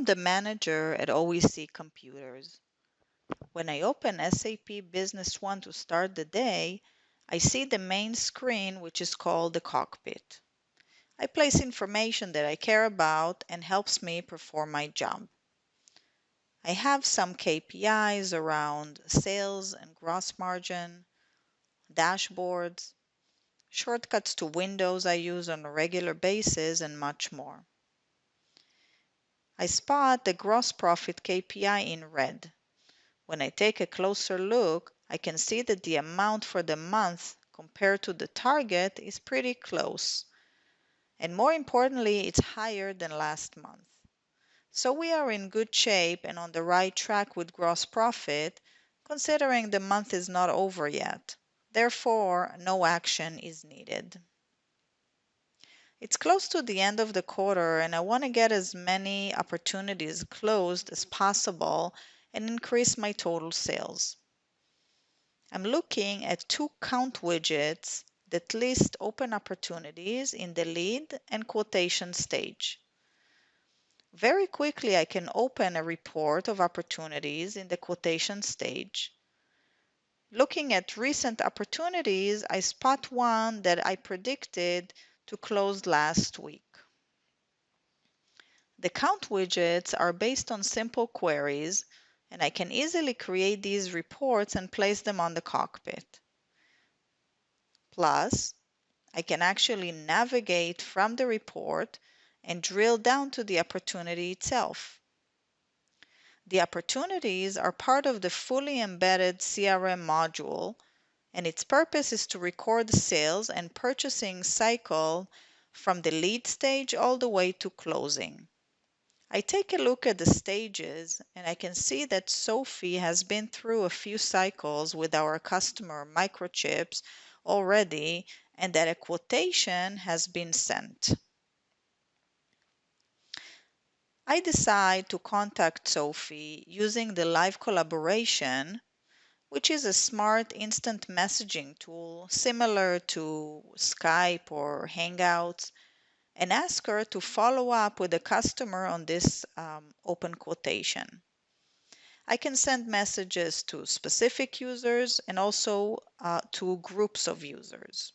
I'm the manager at OEC Computers. When I open SAP Business One to start the day, I see the main screen, which is called the cockpit. I place information that I care about and helps me perform my job. I have some KPIs around sales and gross margin, dashboards, shortcuts to windows I use on a regular basis, and much more. I spot the gross profit KPI in red. When I take a closer look, I can see that the amount for the month compared to the target is pretty close. And more importantly, it's higher than last month. So we are in good shape and on the right track with gross profit, considering the month is not over yet. Therefore, no action is needed. It's close to the end of the quarter, and I want to get as many opportunities closed as possible and increase my total sales. I'm looking at two count widgets that list open opportunities in the lead and quotation stage. Very quickly, I can open a report of opportunities in the quotation stage. Looking at recent opportunities, I spot one that I predicted to close last week. The count widgets are based on simple queries, and I can easily create these reports and place them on the cockpit. Plus, I can actually navigate from the report and drill down to the opportunity itself. The opportunities are part of the fully embedded CRM module, and its purpose is to record the sales and purchasing cycle from the lead stage all the way to closing. I take a look at the stages, and I can see that Sophie has been through a few cycles with our customer microchips already, and that a quotation has been sent. I decide to contact Sophie using the live collaboration, which is a smart instant messaging tool similar to Skype or Hangouts, and ask her to follow up with the customer on this open quotation. I can send messages to specific users and also to groups of users.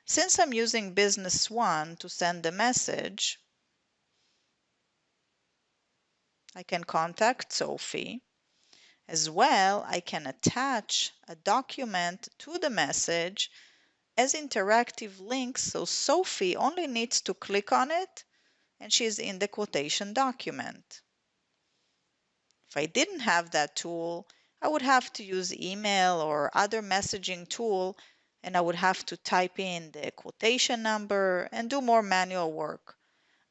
Since I'm using Business One to send the message, I can contact Sophie. As well, I can attach a document to the message as interactive links, so Sophie only needs to click on it and she's in the quotation document. If I didn't have that tool, I would have to use email or other messaging tool, and I would have to type in the quotation number and do more manual work.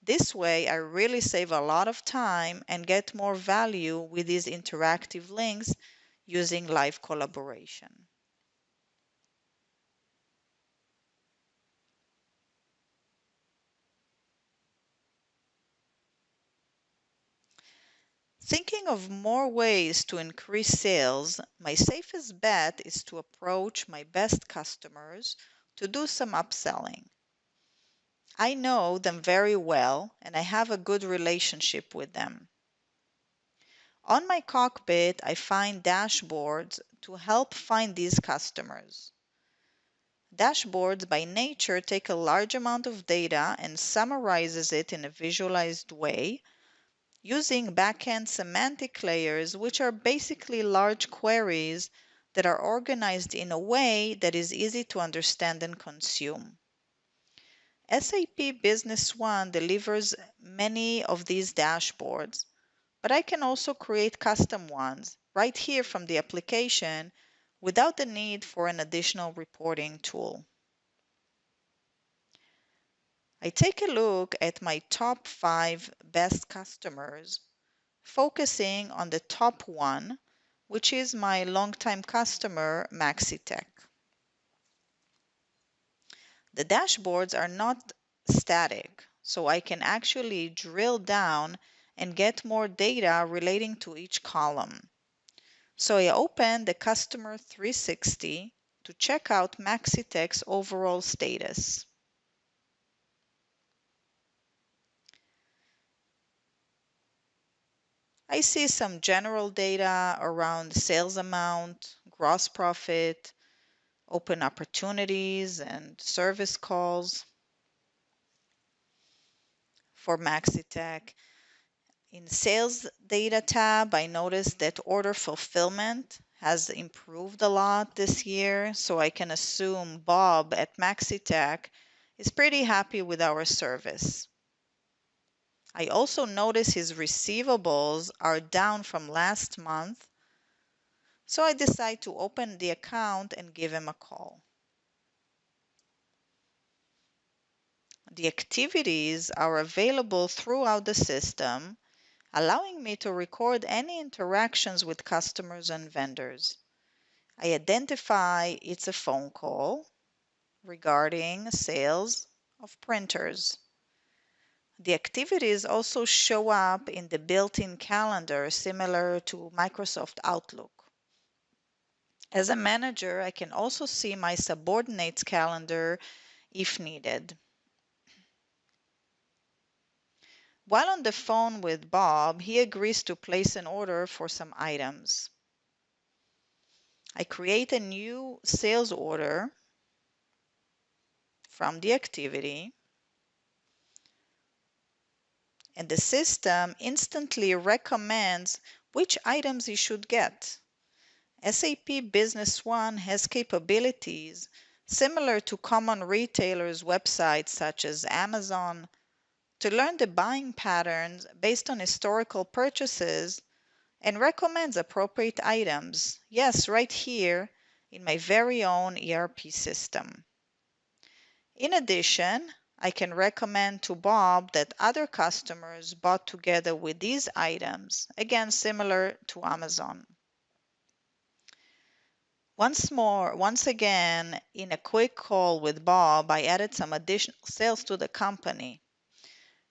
This way, I really save a lot of time and get more value with these interactive links using live collaboration. Thinking of more ways to increase sales, my safest bet is to approach my best customers to do some upselling. I know them very well and I have a good relationship with them. On my cockpit, I find dashboards to help find these customers. Dashboards by nature take a large amount of data and summarizes it in a visualized way using backend semantic layers, which are basically large queries that are organized in a way that is easy to understand and consume. SAP Business One delivers many of these dashboards, but I can also create custom ones right here from the application without the need for an additional reporting tool. I take a look at my top 5 best customers, focusing on the top one, which is my longtime customer, Maxitech. The dashboards are not static, so I can actually drill down and get more data relating to each column. So I open the Customer 360 to check out Maxitech's overall status. I see some general data around sales amount, gross profit, open opportunities, and service calls. For MaxiTech, in sales data tab, I noticed that order fulfillment has improved a lot this year, so I can assume Bob at MaxiTech is pretty happy with our service. I also notice his receivables are down from last month, so I decide to open the account and give him a call. The activities are available throughout the system, allowing me to record any interactions with customers and vendors. I identify it's a phone call regarding sales of printers. The activities also show up in the built-in calendar similar to Microsoft Outlook. As a manager, I can also see my subordinate's calendar if needed. While on the phone with Bob, he agrees to place an order for some items. I create a new sales order from the activity, and the system instantly recommends which items he should get. SAP Business One has capabilities similar to common retailers' websites such as Amazon to learn the buying patterns based on historical purchases and recommends appropriate items. Yes, right here in my very own ERP system. In addition, I can recommend to Bob that other customers bought together with these items, again similar to Amazon. Once again, in a quick call with Bob, I added some additional sales to the company.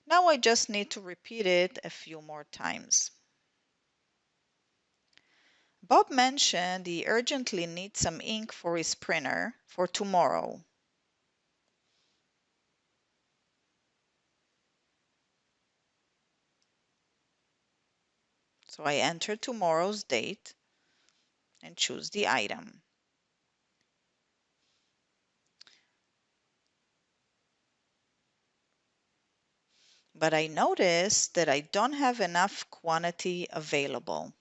Now I just need to repeat it a few more times. Bob mentioned he urgently needs some ink for his printer for tomorrow. So I enter tomorrow's date and choose the item. But I notice that I don't have enough quantity available.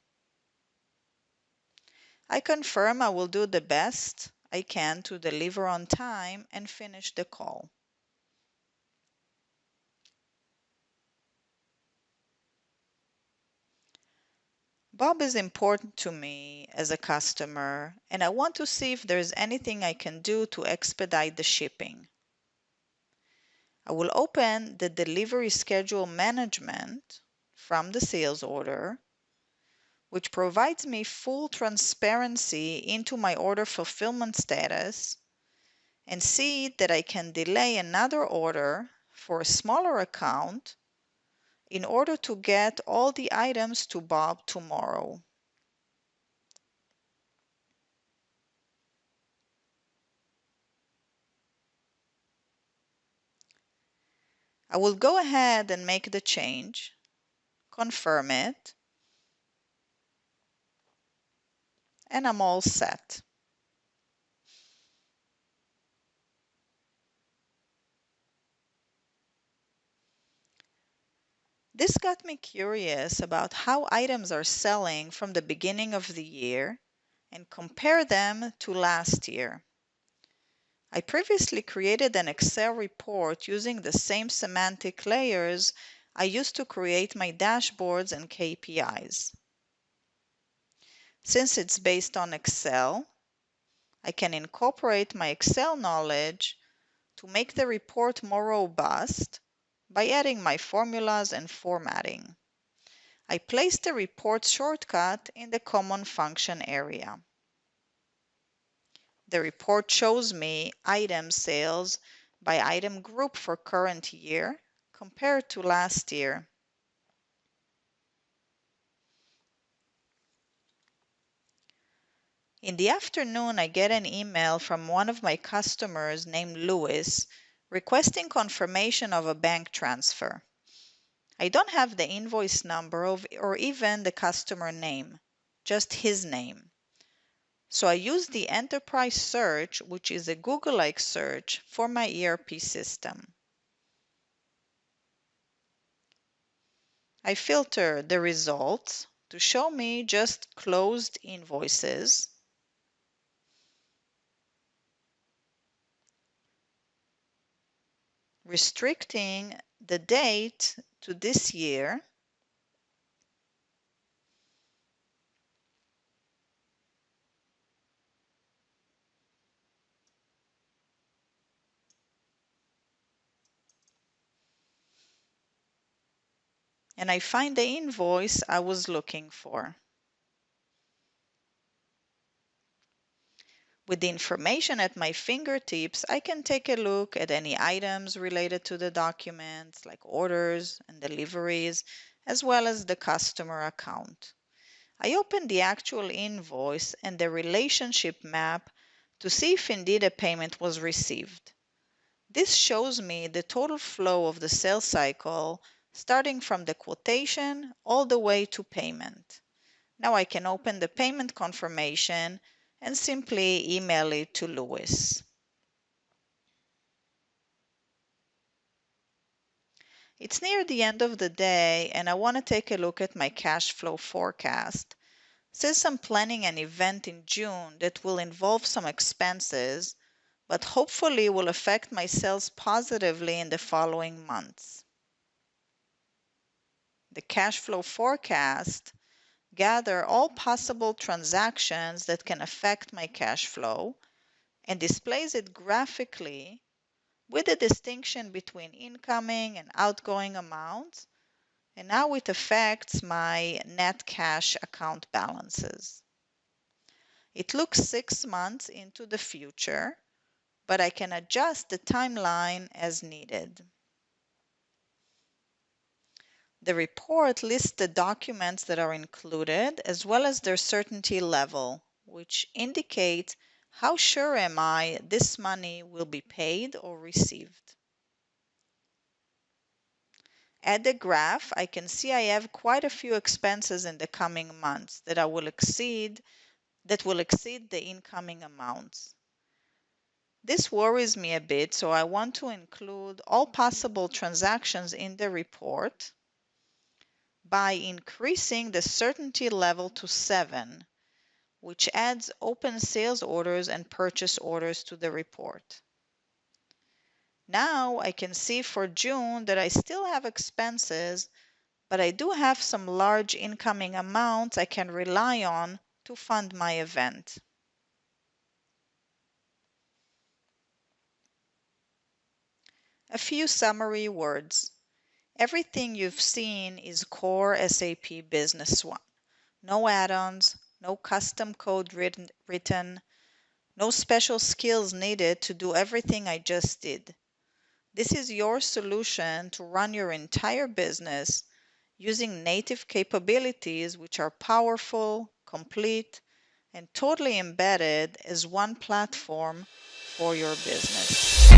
I confirm I will do the best I can to deliver on time and finish the call. Bob is important to me as a customer, and I want to see if there's anything I can do to expedite the shipping. I will open the delivery schedule management from the sales order, which provides me full transparency into my order fulfillment status, and see that I can delay another order for a smaller account in order to get all the items to Bob tomorrow. I will go ahead and make the change, confirm it, and I'm all set. This got me curious about how items are selling from the beginning of the year and compare them to last year. I previously created an Excel report using the same semantic layers I used to create my dashboards and KPIs. Since it's based on Excel, I can incorporate my Excel knowledge to make the report more robust by adding my formulas and formatting. I place the report shortcut in the common function area. The report shows me item sales by item group for current year compared to last year. In the afternoon, I get an email from one of my customers named Louis requesting confirmation of a bank transfer. I don't have the invoice number or even the customer name, just his name. So I use the enterprise search, which is a Google-like search for my ERP system. I filter the results to show me just closed invoices. Restricting the date to this year. And I find the invoice I was looking for. With the information at my fingertips, I can take a look at any items related to the documents, like orders and deliveries, as well as the customer account. I open the actual invoice and the relationship map to see if indeed a payment was received. This shows me the total flow of the sales cycle, starting from the quotation all the way to payment. Now I can open the payment confirmation and simply email it to Louis. It's near the end of the day and I want to take a look at my cash flow forecast. Since I'm planning an event in June that will involve some expenses, but hopefully will affect my sales positively in the following months. The cash flow forecast gather all possible transactions that can affect my cash flow and displays it graphically with a distinction between incoming and outgoing amounts and how it affects my net cash account balances. It looks 6 months into the future, but I can adjust the timeline as needed. The report lists the documents that are included as well as their certainty level, which indicates how sure am I this money will be paid or received. At the graph, I can see I have quite a few expenses in the coming months that will exceed the incoming amounts. This worries me a bit, so I want to include all possible transactions in the report by increasing the certainty level to 7, which adds open sales orders and purchase orders to the report. Now I can see for June that I still have expenses, but I do have some large incoming amounts I can rely on to fund my event. A few summary words. Everything you've seen is core SAP Business One. No add-ons, no custom code written, no special skills needed to do everything I just did. This is your solution to run your entire business using native capabilities which are powerful, complete, and totally embedded as one platform for your business.